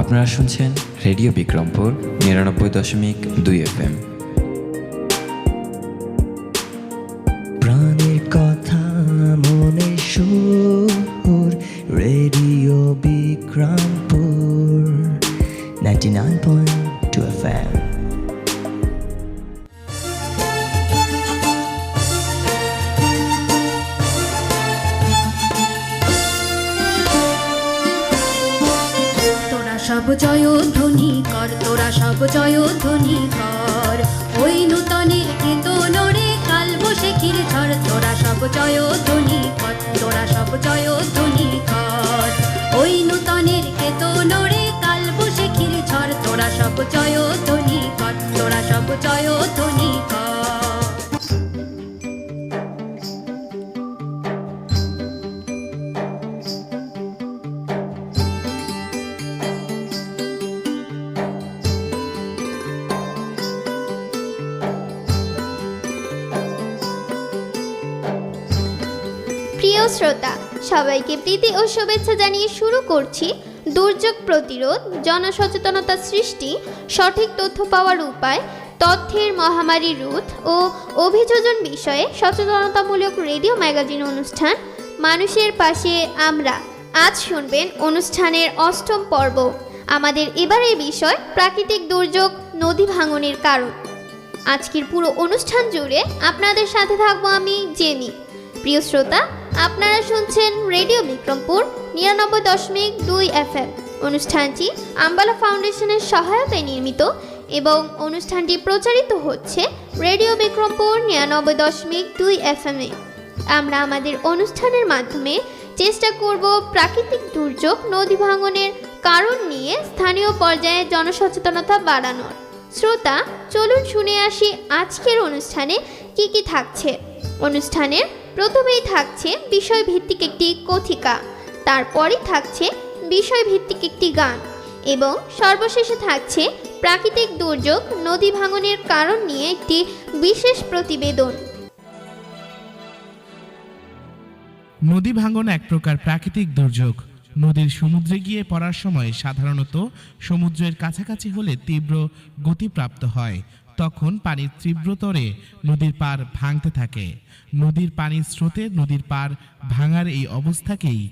আপনারা শুনছেন radio Bikrampur ৯৯.২ FM। প্রাণের কথা মনে সুর, রেডিও বিক্রমপুর 99.2 FM। সব জয়ধ্বনি কর, তোরা সব জয়ধ্বনি কর, ওই নূতনের কেতনরে কাল বৈশাখীর ঝড়। তোরা সব জয়ধ্বনি কর, তোরা সব জয়ধ্বনি কর, ওই নূতনের কেতনরে কাল বৈশাখীর ঝড়। তোরা সব জয়ধ্বনি কর, তোরা সব জয়ধ্বনি কর। প্রিয় শ্রোতা, সবাইকে প্রীতি ও শুভেচ্ছা জানিয়ে শুরু করছি দুর্যোগ প্রতিরোধ, জনসচেতনতা সৃষ্টি, সঠিক তথ্য পাওয়ার উপায়, তথ্যের মহামারী রোধ ও অভিযোজন বিষয়ে সচেতনতামূলক রেডিও ম্যাগাজিন অনুষ্ঠান মানুষের পাশে আমরা। আজ শুনবেন অনুষ্ঠানের ৮ম পর্ব। আমাদের এবারের বিষয় প্রাকৃতিক দুর্যোগ, নদী ভাঙনের কারণ। আজকের পুরো অনুষ্ঠান জুড়ে আপনাদের সাথে থাকবো আমি জেনি। প্রিয় শ্রোতা, আপনারা শুনছেন রেডিও বিক্রমপুর ৯৯.২ FM। অনুষ্ঠানটি আম্বালা ফাউন্ডেশনের সহায়তায় নির্মিত এবং অনুষ্ঠানটি প্রচারিত হচ্ছে রেডিও বিক্রমপুর ৯৯.২ FM এ। আমরা আমাদের অনুষ্ঠানের মাধ্যমে চেষ্টা করব প্রাকৃতিক দুর্যোগ, নদী ভাঙনের কারণ নিয়ে স্থানীয় পর্যায়ে জনসচেতনতা বাড়ানোর। শ্রোতা, চলুন শুনে আসি আজকের অনুষ্ঠানে কি কি থাকছে। অনুষ্ঠানের প্রথমেই থাকছে বিষয়ভিত্তিক একটি কথিকা, তারপরে থাকছে বিষয়ভিত্তিক একটি গান এবং সর্বশেষে থাকছে প্রাকৃতিক দুর্যোগ, নদী ভাঙনের কারণ নিয়ে একটি বিশেষ প্রতিবেদন। নদী ভাঙন এক প্রকার প্রাকৃতিক দুর্যোগ। নদীর সমুদ্রে গিয়ে পড়ার সময় সাধারণত সমুদ্রের কাছাকাছি হলে তীব্র গতিপ্রাপ্ত হয়। তখন পানির তীব্রতরে নদীর পার ভাঙতে থাকে। নদীর পানির স্রোতে নদীর পার ভাঙার এই অবস্থাকেই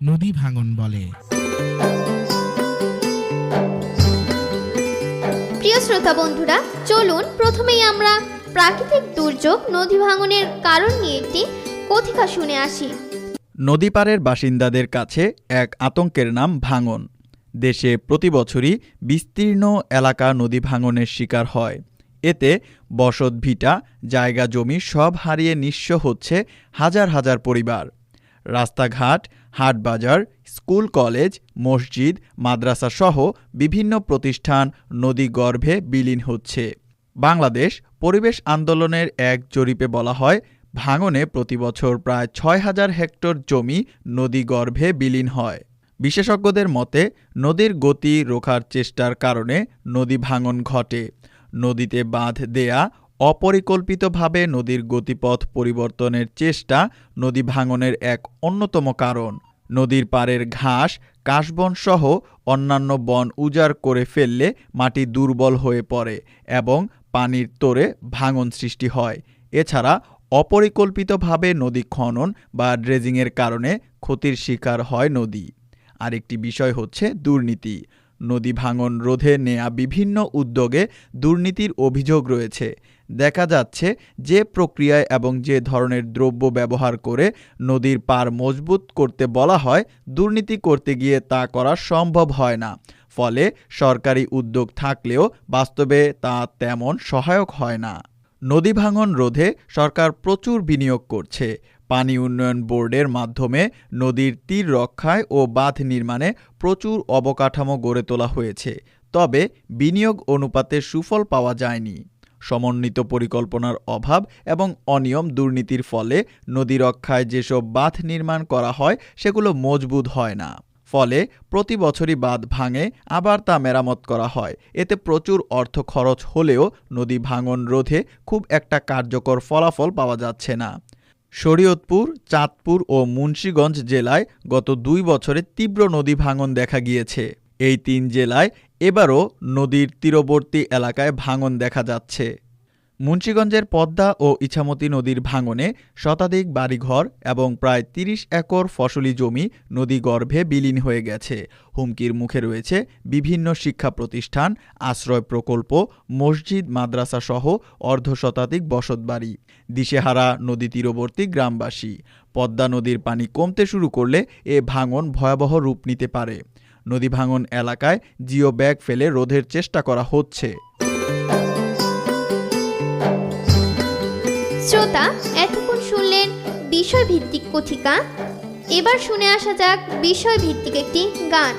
নদী ভাঙন বলে। প্রিয় শ্রোতা বন্ধুরা, চলুন প্রথমেই আমরা প্রাকৃতিক দুর্যোগ, নদী ভাঙনের কারণ নিয়ে একটি কথিকা শুনে আসি। নদীপাড়ের বাসিন্দাদের কাছে এক আতঙ্কের নাম ভাঙন। দেশে প্রতি বছরই বিস্তীর্ণ এলাকা নদী ভাঙনের শিকার হয়। এতে বসত ভিটা, জায়গা জমি সব হারিয়ে নিঃস্ব হচ্ছে হাজার হাজার পরিবার। রাস্তাঘাট, হাটবাজার, স্কুল কলেজ, মসজিদ, মাদ্রাসা সহ বিভিন্ন প্রতিষ্ঠান নদী গর্ভে বিলীন হচ্ছে। বাংলাদেশ পরিবেশ আন্দোলনের এক জরিপে বলা হয়, ভাঙনে প্রতি বছর প্রায় ৬,০০০ হেক্টর জমি নদী গর্ভে বিলীন হয়। বিশেষজ্ঞদের মতে নদীর গতি রোখার চেষ্টার কারণে নদী ভাঙন ঘটে। নদীতে বাঁধ দেয়া, অপরিকল্পিতভাবে নদীর গতিপথ পরিবর্তনের চেষ্টা নদী ভাঙনের এক অন্যতম কারণ। নদীর পাড়ের ঘাস, কাশবন সহ অন্যান্য বন উজাড় করে ফেললে মাটি দুর্বল হয়ে পড়ে এবং পানির তোড়ে ভাঙন সৃষ্টি হয়। এছাড়া অপরিকল্পিতভাবে নদী খনন বা ড্রেজিংয়ের কারণে ক্ষতির শিকার হয় নদী। আরেকটি বিষয় হচ্ছে দুর্নীতি। নদী ভাঙন রোধে নেয়া বিভিন্ন উদ্যোগে দুর্নীতির অভিযোগ রয়েছে। দেখা যাচ্ছে যে প্রক্রিয়ায় এবং যে ধরনের দ্রব্য ব্যবহার করে নদীর পার মজবুত করতে বলা হয়, দুর্নীতি করতে গিয়ে তা করা সম্ভব হয় না। ফলে সরকারি উদ্যোগ থাকলেও বাস্তবে তা তেমন সহায়ক হয় না। নদী ভাঙন রোধে সরকার প্রচুর বিনিয়োগ করছে। পানি উন্নয়ন বোর্ডের মাধ্যমে নদীর তীর রক্ষায় ও বাঁধ নির্মাণে প্রচুর অবকাঠামো গড়ে তোলা হয়েছে। তবে বিনিয়োগ অনুপাতে সুফল পাওয়া যায়নি। সমন্বিত পরিকল্পনার অভাব এবং অনিয়ম, দুর্নীতির ফলে নদী রক্ষায় যেসব বাঁধ নির্মাণ করা হয় সেগুলো মজবুত হয় না। ফলে প্রতি বছরই বাঁধ ভাঙে, আবার তা মেরামত করা হয়। এতে প্রচুর অর্থ খরচ হলেও নদী ভাঙন রোধে খুব একটা কার্যকর ফলাফল পাওয়া যাচ্ছে না। শরীয়তপুর, চাঁদপুর ও মুন্সিগঞ্জ জেলায় গত 2 বছরে তীব্র নদী ভাঙন দেখা গিয়েছে। এই 3 জেলায় এবারও নদীর তীরবর্তী এলাকায় ভাঙন দেখা যাচ্ছে। মুন্সিগঞ্জের পদ্মা ও ইছামতি নদীর ভাঙনে শতাধিক বাড়িঘর এবং প্রায় ৩০ একর ফসলি জমি নদীগর্ভে বিলীন হয়ে গেছে। হুমকির মুখে রয়েছে বিভিন্ন শিক্ষা প্রতিষ্ঠান, আশ্রয় প্রকল্প, মসজিদ, মাদ্রাসা সহ অর্ধশতাধিক বসতবাড়ি। দিশেহারা নদী তীরবর্তী গ্রামবাসী। পদ্মা নদীর পানি কমতে শুরু করলে এ ভাঙন ভয়াবহ রূপ নিতে পারে। নদী ভাঙন এলাকায় জিও ব্যাগ ফেলে রোধের চেষ্টা করা হচ্ছে। শ্রোতা, এতক্ষণ শুনলেন বিষয়ভিত্তিক কথিকা। এবার শুনে আসা যাক বিষয়ভিত্তিক একটি গান।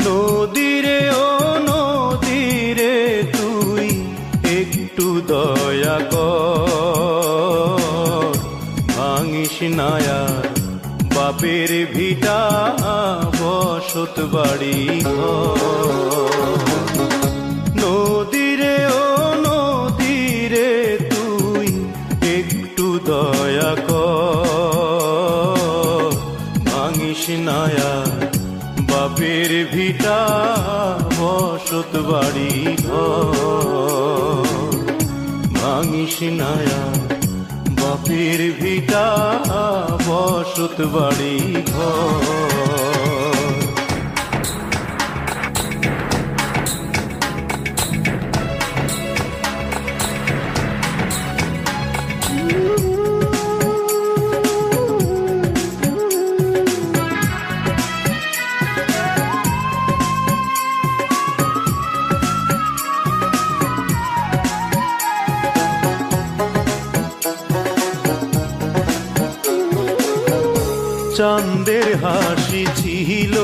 নদীরে ও নদীরে তুই একটু দয়া কর, ভাঙিস নায়ার বাপের ভিটা বসত বাড়ি ঘর। নদীরে ও নদীরে তুই একটু দয়া কর, ভাঙিস নায়ার বাপের ভিটা বসত বাড়ি ঘর। ভাঙিস নায়া বাপের ভিটা বসত বাড়ি ঘর। চাঁদের হাসি ছিল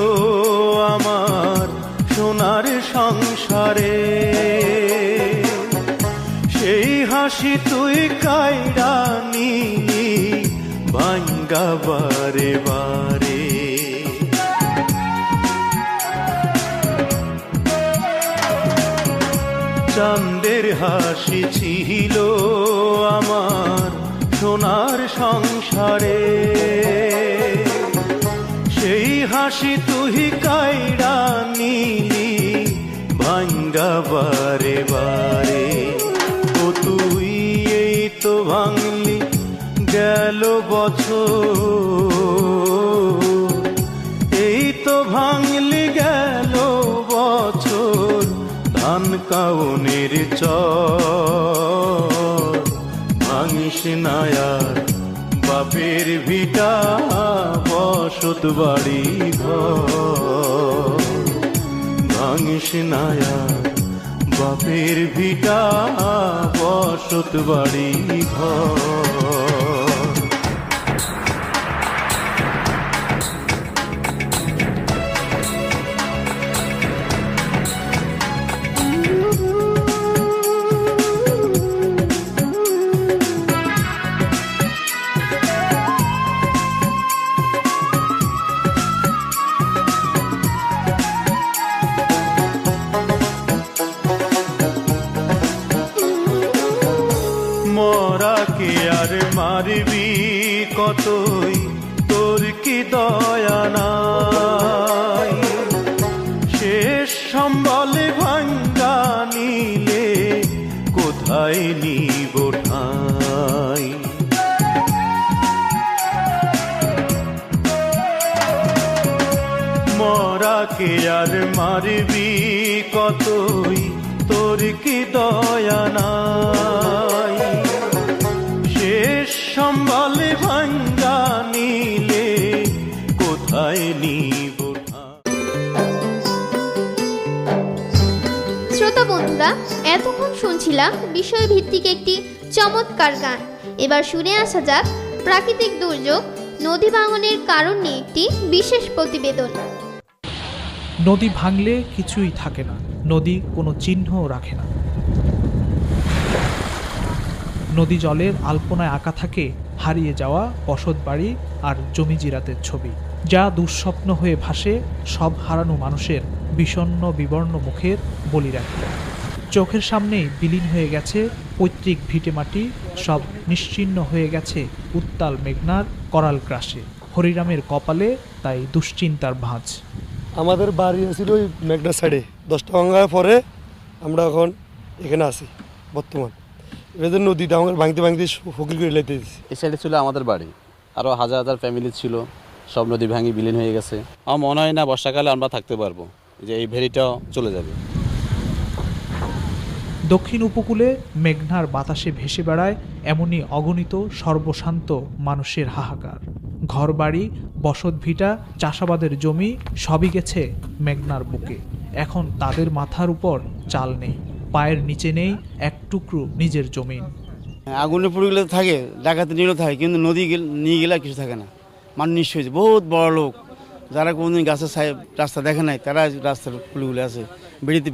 আমার সোনার সংসারে, সেই হাসি তুই কাইড়া নিলি ভাঙ্গা বারে বারে। চাঁদের হাসি ছিল আমার সোনার সংসারে, সেই হাসি তুই কাইড়া নিলি ভাঙ্গা বারে বারে। ও তুই এই তো ভাঙলি গেল বছর, এই তো ভাঙলি গেল বছর ধান কাউনের চর। ভাঙিস নায়ার বাপের ভিটা বসত বাড়ি ঘর। ভাঙিস নায়ার বাপের ভিটা বসত বাড়ি ঘর। মরাকে আর মারবি কতই, তোর কি দয়া নাই? শেষ সম্বল ভাঙ্গা নিলে কোথায় নিব ঠাই? মরাকে আর মারবি কতই, তোর কি দয়া নাই? শেষ সম্বল ভাঙ্গা নিলে কোথায় নিব ঠাই? শ্রোতা বন্ধুরা, এতক্ষণ শুনছিলাম বিষয়ভিত্তিক একটি চমৎকার গান। এবার শুনে আসা যাক প্রাকৃতিক দুর্যোগ নদী ভাঙনের কারণ নিয়ে একটি বিশেষ প্রতিবেদন। নদী ভাঙলে কিছুই থাকে না, নদী কোনো চিহ্নও রাখে না। নদী জলের আলপনায় আঁকা থাকে হারিয়ে যাওয়া বসতবাড়ি আর জমি জিরাতের ছবি, যা দুঃস্বপ্ন হয়ে ভাসে সব হারানো মানুষের বিষণ্ণ বিবর্ণ মুখের বলিরাখি। চোখের সামনেই বিলীন হয়ে গেছে পৈতৃক ভিটেমাটি, সব নিশ্চিহ্ন হয়ে গেছে উত্তাল মেঘনার করাল গ্রাসে। হরিরামের কপালে তাই দুশ্চিন্তার ভাঁজ। আমাদের বাড়ি ছিল ওই মেঘনা সাইডে, 10টা ভাঙার পরে আমরা এখন এখানে আছি বর্তমান। এবার নদীটা আমাদের ভাঙতে ভাঙতে ফকির করে লেতে দিচ্ছি। এই সাইডে ছিল আমাদের বাড়ি, আরও হাজার হাজার ফ্যামিলি ছিল, সব নদী ভাঙি বিলীন হয়ে গেছে। আমার মনে হয় না বর্ষাকালে আমরা থাকতে পারবো, যে এই ভেরিটাও চলে যাবে। দক্ষিণ উপকূলে মেঘনার বাতাসে ভেসে বেড়ায় এমনই অগণিত সর্বশান্ত মানুষের হাহাকার। ঘরবাড়ি, বসতভিটা, চাষাবাদের জমি সবই গেছে মেঘনার বুকে। এখন তাদের মাথার উপর চাল নেই, পায়ের নিচে নেই এক টুকরো নিজের জমিন। আগুনে পুড়ে গেলে থাকে, ডাকাতে নিলেও থাকে, কিন্তু নদী নিয়ে গেলে কিছু থাকে না। মানুষ নিশ্চয় হয়েছে বহুত বড় লোক, যারা কোনোদিন গাছের রাস্তা দেখে নাই, তারা রাস্তার পুলিগুলো আছে,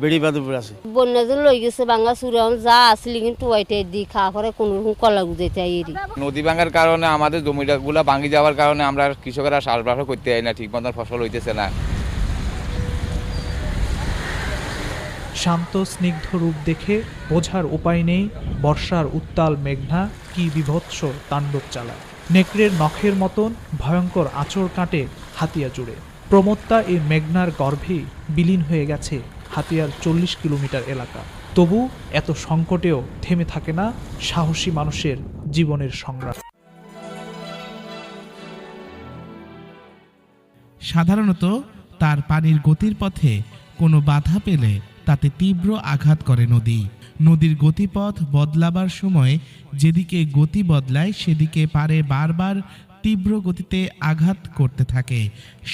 বেড়ি বাদে পড়ে আছে। বন্যা যে লই গেছে বাঙ্গা চুরাম যা আসলে কিন্তু ওইটাই দি খাওয়া করে কোনো রকম কলা গুজাইতে এরি। নদী ভাঙার কারণে আমাদের জমিগুলা ভাঙি যাওয়ার কারণে আমরা কৃষকেরা চাষবাসও করতে পারি না, ঠিক মতন ফসল হইতেছে না। শান্ত স্নিগ্ধ রূপ দেখে বোঝার উপায় নেই বর্ষার উত্তাল মেঘনা কি বিভৎস তাণ্ডব চালায়। নেকড়ের নখের মতন ভয়ঙ্কর আঁচড় কাটে হাতিয়া জুড়ে। প্রমত্তা এই মেঘনার গর্ভেই বিলীন হয়ে গেছে হাতিয়ার 40 কিলোমিটার এলাকা। তবু এত সংকটেও থেমে থাকে না সাহসী মানুষের জীবনের সংগ্রাম। সাধারণত তার পানির গতির পথে কোনো বাধা পেলে তাতে তীব্র আঘাত করে নদী। নদীর গতিপথ বদলাবার সময় যেদিকে গতি বদলায় সেদিকে পারে বারবার তীব্র গতিতে আঘাত করতে থাকে।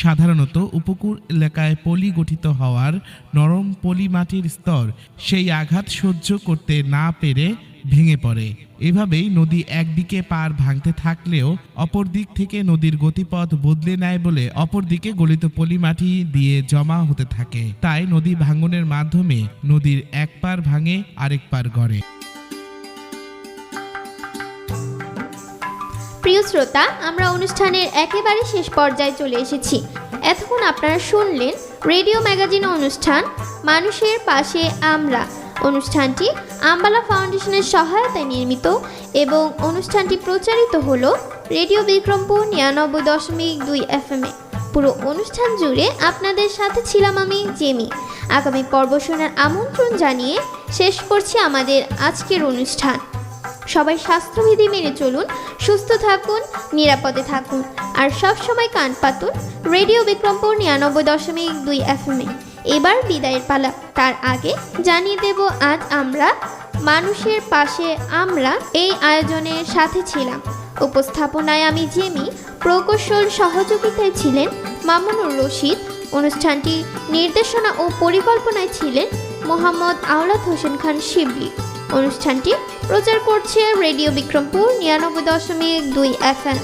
সাধারণত উপকূল এলাকায় পলি গঠিত হওয়ার নরম পলি মাটির স্তর সেই আঘাত সহ্য করতে না পেরে ভেঙে পড়ে। এভাবেই নদী একদিকে পার ভাঙতে থাকলেও অপর দিক থেকে নদীর গতিপথ বদলে নেয় বলে অপর দিকে গলিত পলি মাটি দিয়ে জমা হতে থাকে। তাই নদী ভাঙনের মাধ্যমে নদীর এক পার ভাঙে আরেক পার গড়ে। প্রিয় শ্রোতা, আমরা অনুষ্ঠানের একেবারে শেষ পর্যায়ে চলে এসেছি। এতক্ষণ আপনারা শুনলেন রেডিও ম্যাগাজিন অনুষ্ঠান মানুষের পাশে আমরা। অনুষ্ঠানটি আম্বালা ফাউন্ডেশনের সহায়তায় নির্মিত এবং অনুষ্ঠানটি প্রচারিত হলো রেডিও বিক্রমপুর 99.2 FM-এ। পুরো অনুষ্ঠান জুড়ে আপনাদের সাথে ছিলাম আমি জেমি। আগামী পর্ব শোনার আমন্ত্রণ জানিয়ে শেষ করছি আমাদের আজকের অনুষ্ঠান। সবাই স্বাস্থ্যবিধি মেনে চলুন, সুস্থ থাকুন, নিরাপদে থাকুন আর সব সময় কান পাতুন রেডিও বিক্রমপুর 99.2 FM-এ। এবার বিদায়ের পালা। তার আগে জানিয়ে দেব আজ আমরা মানুষের পাশে আমরা এই আয়োজনের সাথে ছিলাম। উপস্থাপনায় আমি জেমি, প্রকৌশল সহযোগিতায় ছিলেন মামুনুর রশিদ। অনুষ্ঠানটি নির্দেশনা ও পরিকল্পনায় ছিলেন মোহাম্মদ আওলাদ হোসেন খান শিবলি। অনুষ্ঠানটি প্রচার করছে রেডিও বিক্রমপুর 99.2 FM।